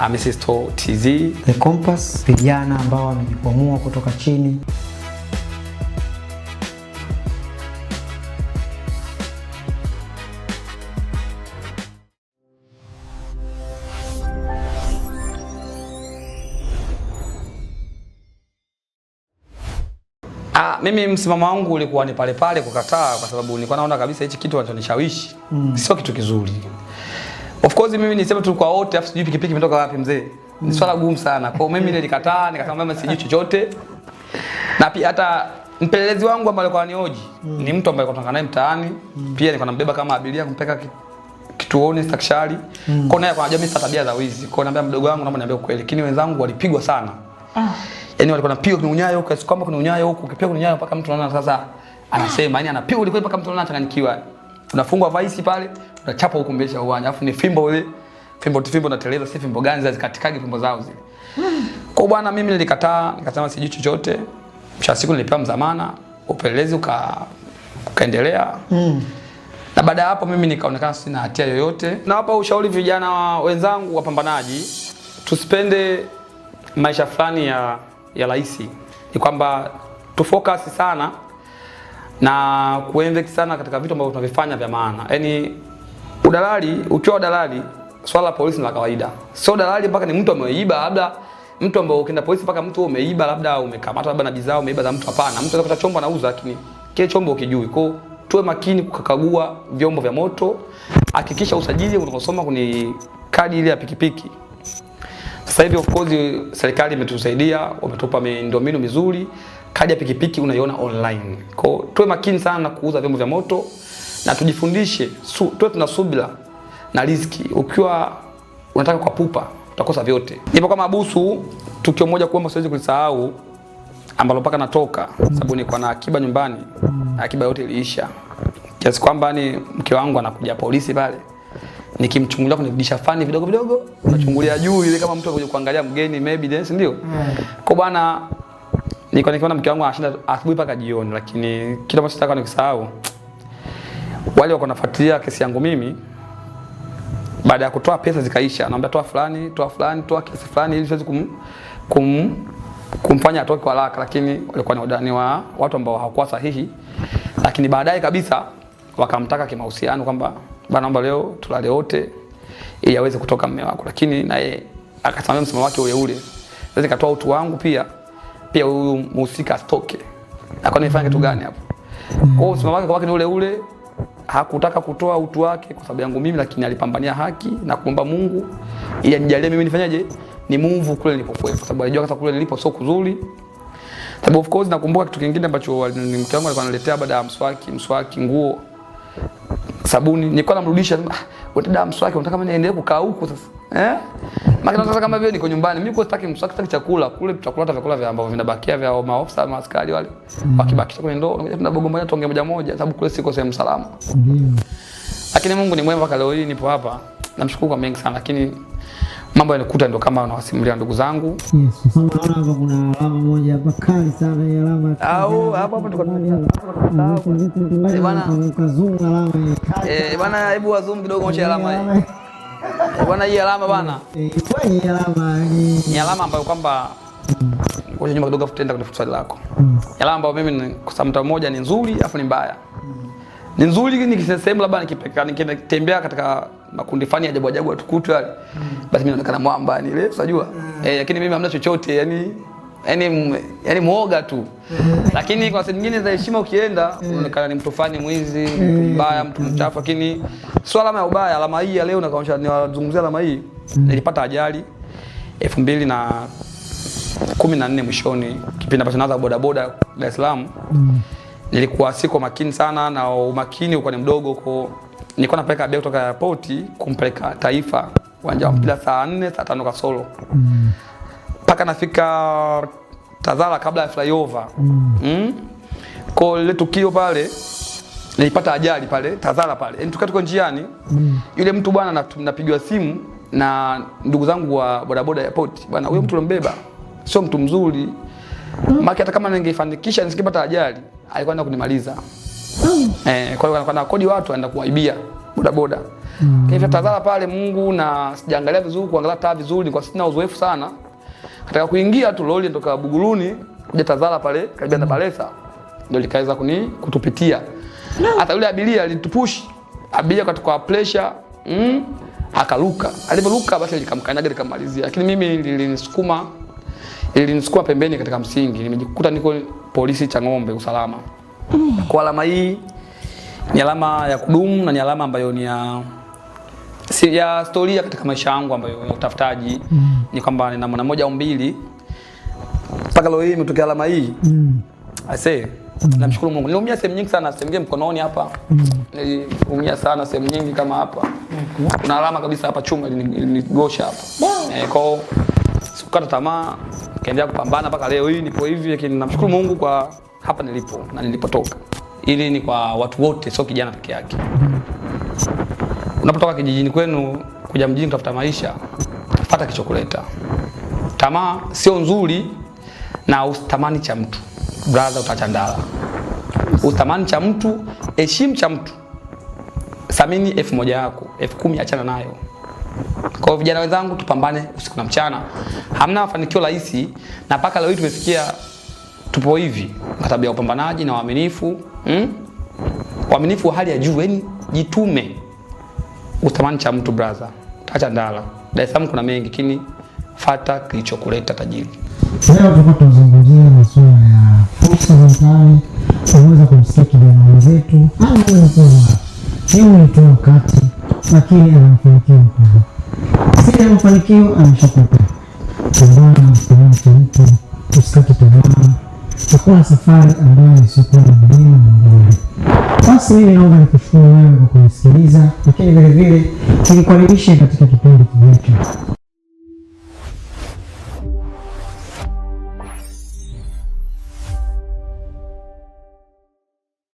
Mrs. TZ, The Compass, vijana ambao wamejikwamua kutoka chini. Mimi msimamo wangu ulikuwa ni pale pale kukataa, kwa sababu nilikuwa naona kabisa hichi kitu wanachonishawishi sio kitu kizuri. Of course mimi nisema tu kwa wote, afu sijui pikipiki imetoka wapi mzee. Ni swala gumu sana. Kwa mimi nilikataa, nikasema mimi sijui chochote. Na pia hata mpelelezi wangu ambaye alikuwa anioji ni mtu ambaye kutoka naye mtaani, pia nilikuwa nambeba kama abiria kumpeka kituoni stakshari. Kwa naye anajua mimi tabia za wizi. Kwa naambia mdogo wangu naomba niambie ukweli, lakini wenzangu walipigwa sana. Yaani walikuwa wanapiga kwenye unyayo huko, kwamba kwenye unyayo huko, ukipiga kwenye unyayo mpaka mtu anaona sasa anasema, yani anapiga ulikuwa mpaka mtu anaona anachanganyikiwa. Unafungwa vice pale, unachapa huko mbele ya uwanja. Alafu ni fimbo ile, fimbo na teleza, si fimbo gani za zikatikage fimbo zao zile. Kwa bwana mimi nilikataa, nikasema sijui chochote. Mwisho siku nilipewa mzamana, upelelezi ukaendelea. Na baada ya hapo mimi nikaonekana sina hatia yoyote. Na hapa ushauri vijana wenzangu wapambanaji, tusipende maisha fulani ya rahisi. Ni kwamba tufocus sana na kuinvest sana katika vitu ambavyo tunavifanya vya maana. Yaani udalali, ukiwa dalali, swala la polisi ni la kawaida. Sio dalali mpaka ni mtu ameiba, labda mtu ambaye ukienda polisi mpaka mtu umeiba, labda umekamata labda na bidhaa umeiba za mtu, hapana. Mtu anaweza kuta chombo anauza lakini kile chombo ukijui. Kwa hiyo tuwe makini kukagua vyombo vya moto. Hakikisha usajili unaosoma kwenye kadi ile ya pikipiki. Sasa hivi of course serikali imetusaidia, wametupa miundombinu mizuri. Kadi ya pikipiki unaiona online. Kwa hiyo tuwe makini sana na kuuza vyombo vya moto na tujifundishe, tuwe tuna subira na riziki. Ukiwa unataka kwa pupa utakosa vyote. Nipo kama Busu, tukio moja kuomba siwezi kulisahau ambalo mpaka natoka, sababu nilikuwa na akiba nyumbani. Akiba yote iliisha. Kiasi kwamba ni mke wangu anakuja polisi pale. Nikimchungulia kunirudisha fani vidogo vidogo, unachungulia juu ile kama mtu anakuja kuangalia mgeni maybe dance, ndio. Kwa bwana nilikuwa nikiona mke wangu anashinda asubuhi mpaka jioni, lakini kile ambacho nataka nikisahau, wale wako nafuatilia kesi yangu mimi, baada ya kutoa pesa zikaisha, naomba toa fulani, toa kesi fulani ili siwezi kumfanya atoke kwa haraka, lakini walikuwa ni watu ambao hawakuwa sahihi. Lakini baadaye kabisa wakamtaka kimahusiano kwamba bana naomba leo tulale wote ili aweze kutoka mume wako, lakini naye akasamia msimamo wake ule. Sasa nikatoa utu wangu pia huyu mhusika stoke. Akaona nifanye kitu gani hapo? Kwa hiyo msimamo wake ni ule. Hakutaka kutoa utu wake kwa sababu yangu mimi, lakini alipambania haki na kuomba Mungu ili anijalie mimi nifanyaje ni move kule nilipokuwa, kwa sababu alijua kama kule nilipo sio kuzuri. Sababu of course nakumbuka kitu kingine ambacho mke wangu alikuwa analetea baada ya mswaki, nguo, sabuni. Nilikuwa namrudisha, unataka mswaki, unataka kama niendelee kukaa huko sasa. Maki nataka kama vile niko nyumbani. Mimi kwa sitaki mswaki, sitaki chakula. Kule tutakula hata vyakula vya ambavyo vinabakia vya maofisa na askari wale. Wakibakisha kwenye ndoo, unakuja tunabogomba tonge moja sababu kule siko sehemu salama. Lakini Mungu ni mwema, mpaka leo hii nipo hapa. Namshukuru kwa mengi sana, lakini mambo yanikuta ndio kama wanawasimulia ndugu zangu. Yes, sasa naona hapa kuna alama moja hapa kali sana, hii alama. Au hapa tuko bwana zoom alama hii. Bwana hebu zoom kidogo onyesha alama hii. Bwana hii alama bwana. Hii alama ni alama ambayo kwamba ngoja nyuma kidogo tutaenda kwenye swali lako. Alama ambayo mimi kwa sababu moja ni nzuri afu ni mbaya. Ni nzuri nikisema labda nikitembea katika makundi fani ya ajabu tukutu yale, basi mimi naonekana mwamba ni ile unajua. Lakini mimi hamna chochote, yani muoga tu. Lakini kwa sababu nyingine za heshima ukienda unaonekana ni mtu fani, mwizi, mtu mbaya, mtu mchafu, lakini sio alama ya ubaya. Alama hii ya leo nakaonyesha niwazungumzia alama hii. Nilipata ajali 2014 mwishoni, kipindi ambacho naanza bodaboda Dar es Salaam. Nilikuwa siko makini sana, na umakini ulikuwa ni mdogo. Kwa nilikuwa napeleka abiria kutoka airport kumpeleka Taifa uwanja wa mpira saa 4 saa 5 kasoro. Paka nafika Tazara kabla ya flyover. Kwa ile tukio pale nilipata ajali pale Tazara pale. Yaani tuko njiani, yule mtu bwana napigiwa simu na ndugu zangu wa bodaboda airport. Bwana huyo mtu ulombeba sio mtu mzuri. Maki hata kama ningefanikisha nisingepata ajali, alikuwa anaenda kunimaliza. Kwa hiyo anakuwa kodi watu anaenda kuwaibia. boda. Kaifia Tazara pale Mungu na sijaangalia vizuri, kuangalia taa vizuri kwa sina uzoefu sana. Katika kuingia tu lori ndoka Buguruni kuja Tazara pale karibia na Balesa ndio likaweza kutupitia. Hata yule abiria alitupush abiria katika pressure akaruka. Aliporuka basi likamkanyaga likamalizia. Lakini mimi ilinisukuma pembeni katika msingi. Nimejikuta niko polisi Chang'ombe usalama. Kwa alama hii ni alama ya kudumu na ni alama ambayo ni ya historia katika maisha yangu ambayo ya utafutaji. Ni kwamba nina mwana moja au mbili mpaka leo hii imetokea alama hii. I say namshukuru Mungu. Niliumia sehemu nyingi sana, sehemu nyingi mkononi hapa. Niliumia sana sehemu nyingi kama hapa. Kuna alama kabisa hapa chuma ilinigosha hapa. Kwa sikukata tamaa, kaendelea kupambana mpaka leo hii nipo hivi, lakini namshukuru Mungu kwa hapa nilipo na nilipotoka. Ili ni kwa watu wote, sio kijana peke yake. Unapotoka kijijini kwenu kuja mjini kutafuta maisha, fuata kichokuleta. Tamaa sio nzuri na usitamani cha mtu. Brother utaacha ndala. Usitamani cha mtu, heshimu cha mtu. Thamini 1000 yako, 10,000 achana nayo. Kwa vijana wenzangu tupambane usiku na mchana. Hamna mafanikio rahisi na mpaka leo hii tumefikia tupo hivi. Tabia ya upambanaji na uaminifu, uaminifu wa hali ya juu, yani jitume. Usitamani cha mtu brother. Utaacha ndala. Dar es Salaam kuna mengi lakini fuata kilichokuleta tajiri. Leo tunazungumzia masuala ya fursa za mtaani. Tunaweza kumsikia kijana mwenzetu ni tu wakati lakini ana mafanikio makubwa. Sisi mafanikio ameshapata. Pambana kwa mtu, usikate tamaa. Hakuna safari ambayo isiyokuwa na milima na mabonde. Basi mimi naomba nikushukuru wewe kwa kunisikiliza, lakini vile vile nikukaribishe katika kipindi kijacho.